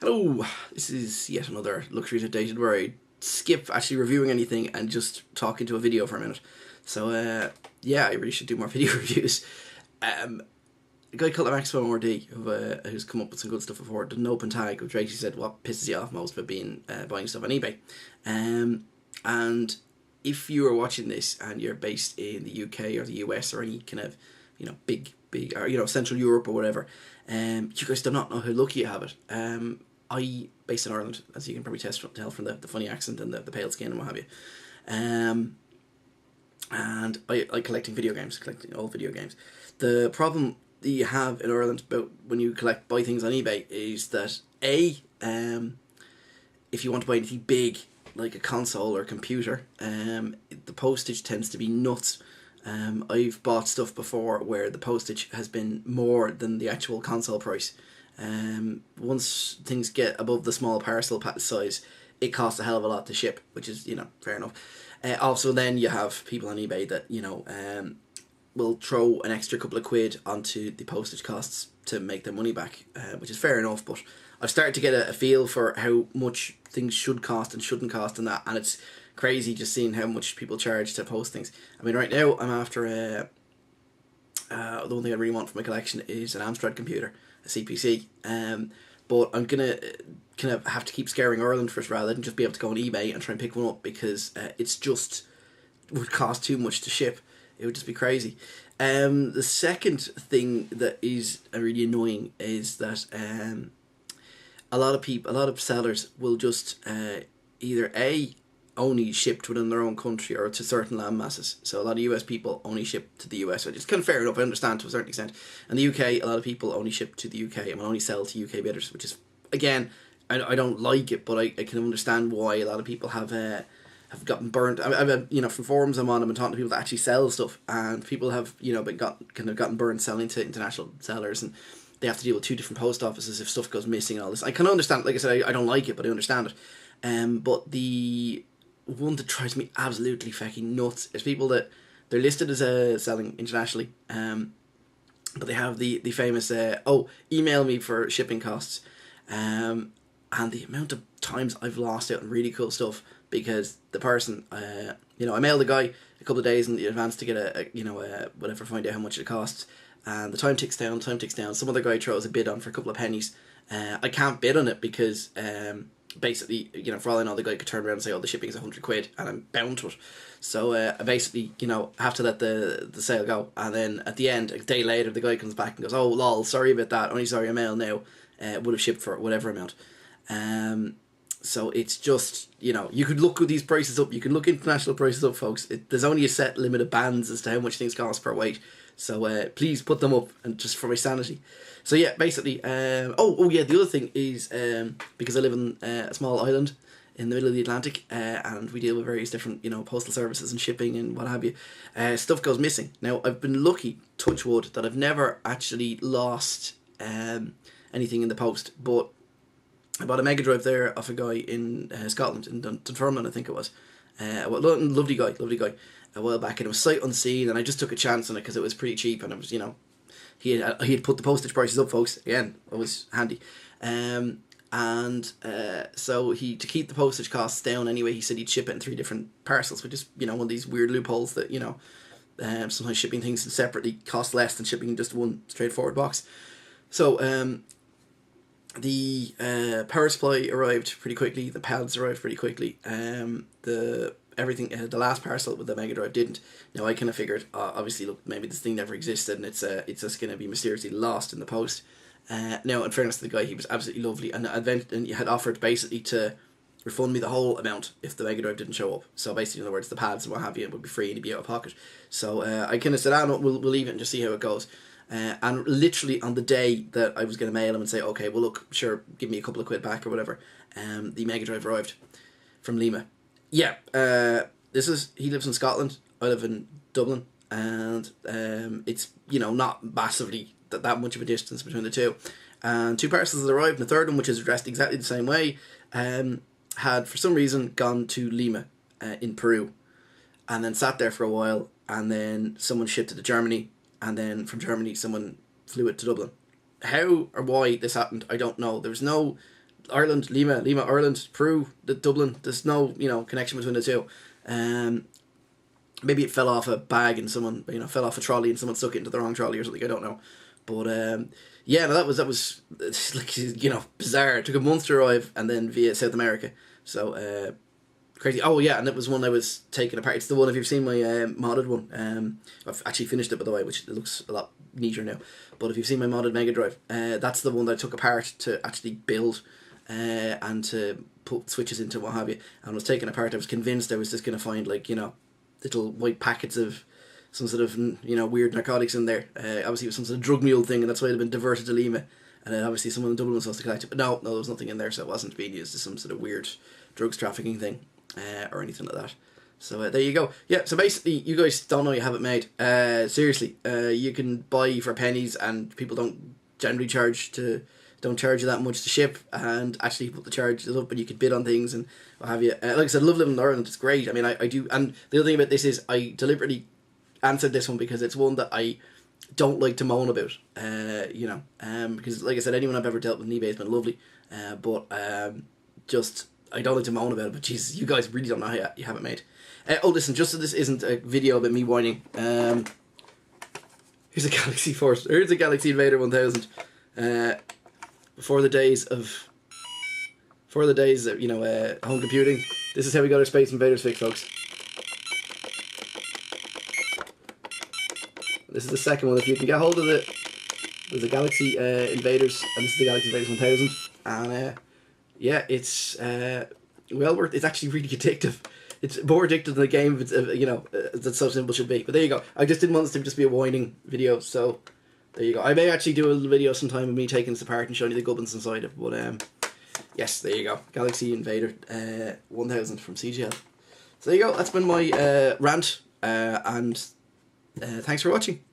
Hello, this is yet another Luxuries Updated where I skip actually reviewing anything and just talk into a video for a minute. So, yeah, I really should do more video reviews. A guy called MaximumRD, who's come up with some good stuff before, did an open tag, which basically said what pisses you off most about buying stuff on eBay. And if you are watching this and you're based in the UK or the US or any kind of, big, or, Central Europe or whatever, you guys do not know how lucky you have it. Based in Ireland, as you can probably tell from the funny accent and the pale skin and what have you. And I like collecting old video games. The problem that you have in Ireland about when you buy things on eBay is that if you want to buy anything big like a console or a computer, the postage tends to be nuts. I've bought stuff before where the postage has been more than the actual console price. Once things get above the small parcel size, it costs a hell of a lot to ship, which is, fair enough. Also, then you have people on eBay that, will throw an extra couple of quid onto the postage costs to make their money back, which is fair enough, but I've started to get a feel for how much things should cost and shouldn't cost and that, and it's crazy just seeing how much people charge to post things. I mean, right now, I'm after the one thing I really want for my collection is an Amstrad computer, a CPC, but I'm gonna kind of have to keep scaring Ireland first rather than just be able to go on eBay and try and pick one up, because it's just would cost too much to ship. It would just be crazy. The second thing that is really annoying is that a lot of sellers will just either only shipped within their own country or to certain land masses. So a lot of US people only ship to the US, which is kind of fair enough, I understand to a certain extent. And the UK, a lot of people only ship to the UK and will only sell to UK bidders, which is, again, I don't like it, but I can understand why a lot of people have gotten burnt. I've from forums I'm on, I've been talking to people that actually sell stuff, and people have, gotten burned selling to international sellers, and they have to deal with two different post offices if stuff goes missing and all this. I can understand, like I said, I don't like it, but I understand it. But the one that drives me absolutely fucking nuts is people that they're listed as selling internationally, but they have the famous email me for shipping costs, and the amount of times I've lost out on really cool stuff because the person, I mailed the guy a couple of days in advance to get a find out how much it costs, and the time ticks down. Some other guy throws a bid on for a couple of pennies. I can't bid on it because basically, for all I know, the guy could turn around and say, "Oh, the shipping's £100," and I'm bound to it. So I basically, have to let the sale go, and then at the end, a day later, the guy comes back and goes, "Oh, lol, sorry about that. Only sorry, I mailed now. Would have shipped for whatever amount." So it's just, you could look these prices up. You can look international prices up, folks. There's only a set limit of bands as to how much things cost per weight. So please put them up, and just for my sanity. So yeah, basically, yeah, the other thing is, because I live in a small island in the middle of the Atlantic, and we deal with various different, postal services and shipping and what have you, stuff goes missing. Now, I've been lucky, touch wood, that I've never actually lost anything in the post, but I bought a Mega Drive there off a guy in Scotland, in Dunfermline, I think it was. Lovely guy, a while back, and it was sight unseen, and I just took a chance on it because it was pretty cheap, and it was, he had put the postage prices up, folks. Again, it was handy. So to keep the postage costs down anyway, he said he'd ship it in 3 different parcels, which is, one of these weird loopholes that, sometimes shipping things separately costs less than shipping in just one straightforward box. So, the power supply arrived pretty quickly. The pads arrived pretty quickly. The last parcel with the Mega Drive didn't. Now I kind of figured, obviously, look, maybe this thing never existed and it's just going to be mysteriously lost in the post. Now, in fairness to the guy, he was absolutely lovely, and he had offered basically to refund me the whole amount if the Mega Drive didn't show up. So basically, in other words, the pads and what have you would be free and he'd be out of pocket. So I kind of said, no, we'll leave it and just see how it goes. And literally on the day that I was going to mail him and say, okay, well look, sure, give me a couple of quid back or whatever, the Mega Drive arrived from Lima. Yeah, he lives in Scotland, I live in Dublin, and it's, not massively that much of a distance between the two. And 2 parcels had arrived, and the third one, which is addressed exactly the same way, had for some reason gone to Lima in Peru, and then sat there for a while, and then someone shipped it to Germany, and then from Germany someone flew it to Dublin. How or why this happened, I don't know. There was no Ireland, Lima, Ireland, Peru, Dublin. There's no, you know, connection between the two. Maybe it fell off a bag and someone, you know, fell off a trolley and someone stuck it into the wrong trolley or something. I don't know, but yeah, no, that was it's like, you know, bizarre. It took a month to arrive, and then via South America. So crazy. Oh yeah, and it was one I was taking apart. It's the one, if you've seen my modded one. I've actually finished it, by the way, which looks a lot neater now. But if you've seen my modded Mega Drive, that's the one that I took apart to actually build and to put switches into, what have you. And I was taking apart, I was convinced I was just going to find, like, you know, little white packets of some sort of, you know, weird narcotics in there. Obviously it was some sort of drug mule thing, and that's why it had been diverted to Lima. And then obviously someone in Dublin was supposed to collect it. But no, there was nothing in there, so it wasn't being used as some sort of weird drugs trafficking thing or anything like that. So there you go. Yeah, so basically, you guys don't know you have it made. Seriously, you can buy for pennies, and people don't generally don't charge you that much to ship, and actually put the charges up, and you can bid on things and what have you. Like I said, I love living in Ireland. It's great. I mean, I do. And the other thing about this is I deliberately answered this one because it's one that I don't like to moan about. You know, because like I said, anyone I've ever dealt with in eBay has been lovely. But just I don't like to moan about it. But Jesus, you guys really don't know how you have it made. Oh, listen, just so this isn't a video about me whining. Here's a Galaxy Force. Here's a Galaxy Invader 1000. Before the days of, you know, home computing. This is how we got our Space Invaders fix, folks. This is the second one. If you can get hold of it, there's a Galaxy Invaders, and this is the Galaxy Invaders 1000. And yeah, it's well worth. It's actually really addictive. It's more addictive than the game, you know, that So Simple should be. But there you go. I just didn't want this to just be a whining video, so there you go. I may actually do a little video sometime of me taking this apart and showing you the gubbins inside it. But yes, there you go. Galaxy Invader 1000 from CGL. So there you go. That's been my rant, and thanks for watching.